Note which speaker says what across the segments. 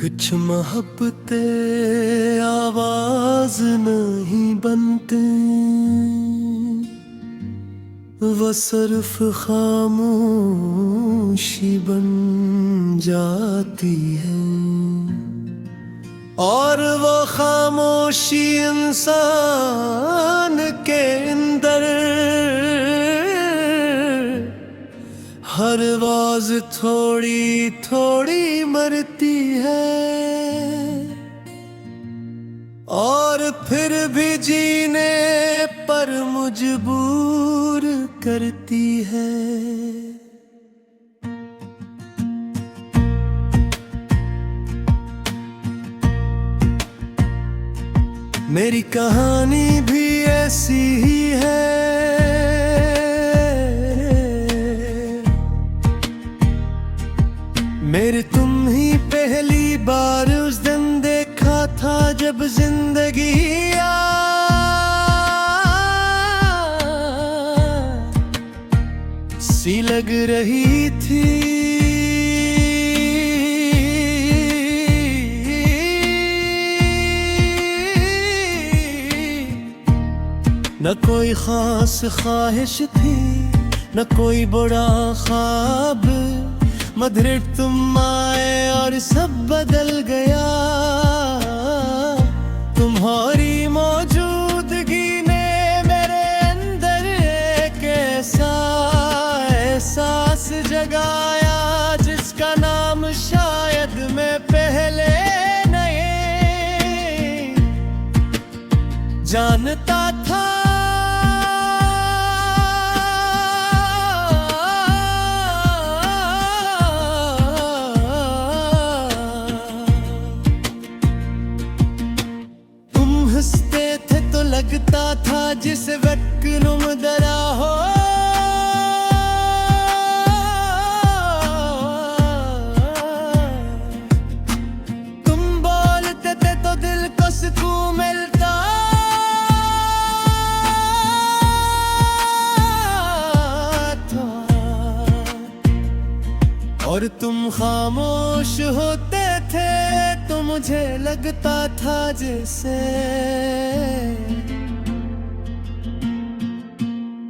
Speaker 1: कुछ मोहब्बतें आवाज नहीं बनते, वो सिर्फ खामोशी बन जाती है। और वो खामोशी इंसान के अंदर हर आवाज थोड़ी थोड़ी मरती है, और फिर भी जीने पर मजबूर करती है। मेरी कहानी भी ऐसी ही है, मेरे तुम ही पहली बार उस दिन देखा था जब जिंदगी सी लग रही थी। न कोई खास ख्वाहिश थी, न कोई बड़ा ख्वाब, मगर तुम आए और सब बदल गया। तुम्हारी मौजूदगी ने मेरे अंदर एक ऐसा एहसास जगाया जिसका नाम शायद मैं पहले नहीं जानता था। हंसते थे तो लगता था जिस वक्त तुम डरा हो, तुम बोलते थे तो दिल को सुकून मिलता। और तुम खामोश होते थे तो मुझे लगता था जैसे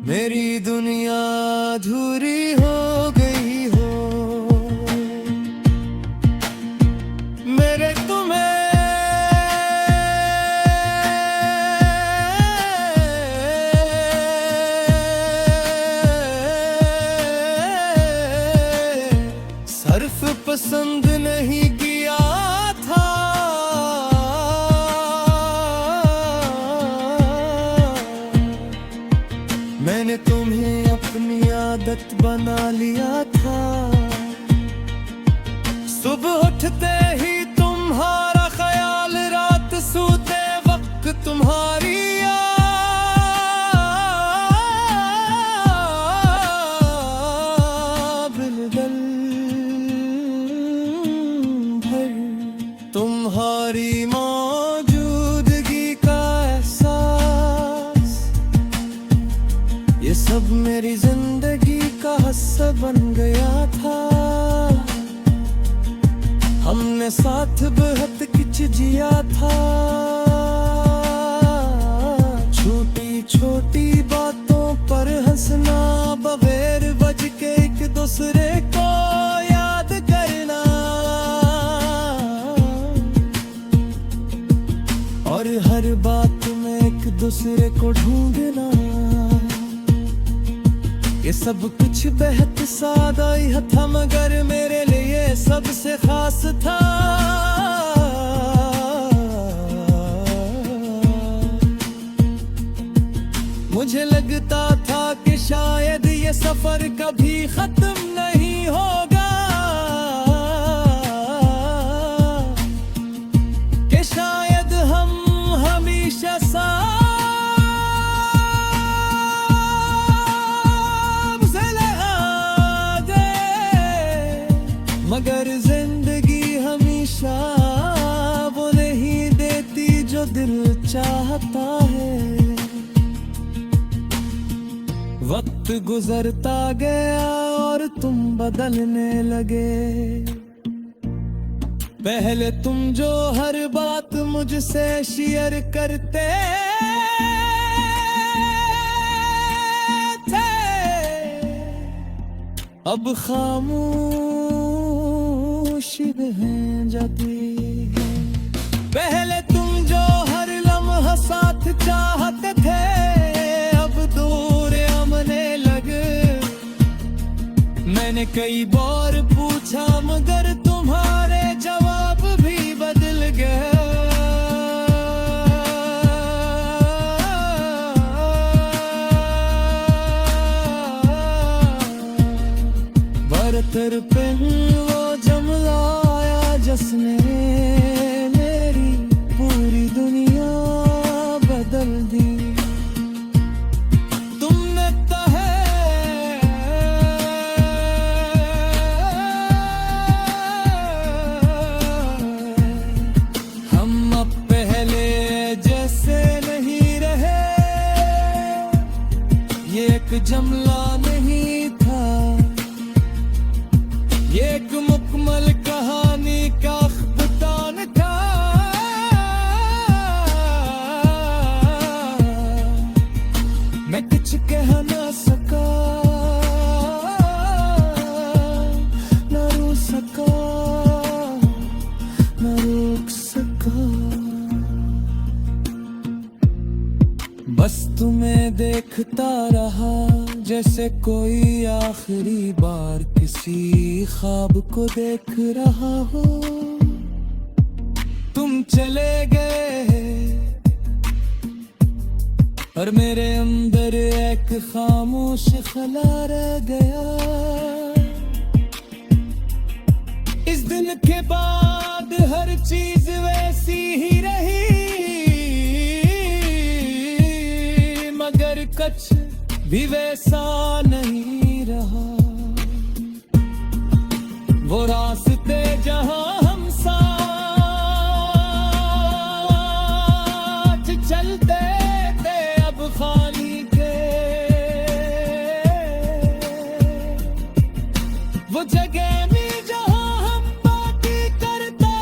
Speaker 1: मेरी दुनिया अधूरी हो गई हो। मेरे तुम्हें सिर्फ पसंद नहीं किया था, मैंने तुम्हें अपनी आदत बना लिया था। सुबह उठते ही तुम्हारा ख्याल, रात सोते वक्त तुम्हारी तुम्हारी मौजूदगी का एहसास, ये सब मेरी जिंदगी का हिस्सा बन गया था। हमने साथ बहुत कुछ जिया था, छोटी छोटी बातों पर हंसना, बगैर वजह के एक दूसरे को याद करना, और हर बात में एक दूसरे को ढूंढना। ये सब कुछ बेहद सादा ही था, मगर मेरे लिए सबसे खास था। मुझे लगता था कि शायद ये सफर कभी खत्म नहीं होगा, कि शायद हम हमेशा साथ चलेंगे। मगर जिंदगी हमेशा वो नहीं देती जो दिल चाहता है। वक्त गुजरता गया और तुम बदलने लगे, पहले तुम जो हर बात मुझसे शेयर करते थे, अब खामोश रहें जाती है। पहले तुम जो हर लम्हा साथ चाहते थे, अब दूर आमने लगे। मैंने कई बार पूछा मगर तुम्हारे जवाब भी बदल गए। बरतर पे वो जमलाया जिसने मेरी पूरी दुनिया बदल दी। तुमने तहे हम अब पहले जैसे नहीं रहे, ये एक जमला नहीं था, ये एक मुकम्मल कहानी का अख्ताम था। मैं कुछ कह ना सका, न रो सका, न रोक सका। बस तुम्हें देखता रहा जैसे कोई आखिरी बार किसी ख्वाब को देख रहा हो। तुम चले गए और मेरे अंदर एक खामोश खला रह गया। इस दिन के बाद हर चीज वैसी ही रही, मगर कुछ भी वैसा नहीं रहा। वो रास्ते जहां हम साथ चलते थे अब खाली थे। वो जगह में जहां हम बातें करते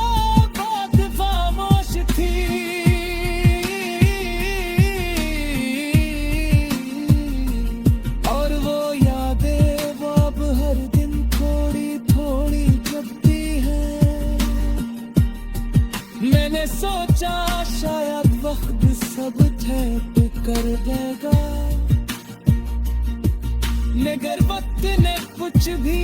Speaker 1: बात खामोश थी। मैंने सोचा शायद वक्त सब ठहर कर देगा, मगर वक्त ने कुछ भी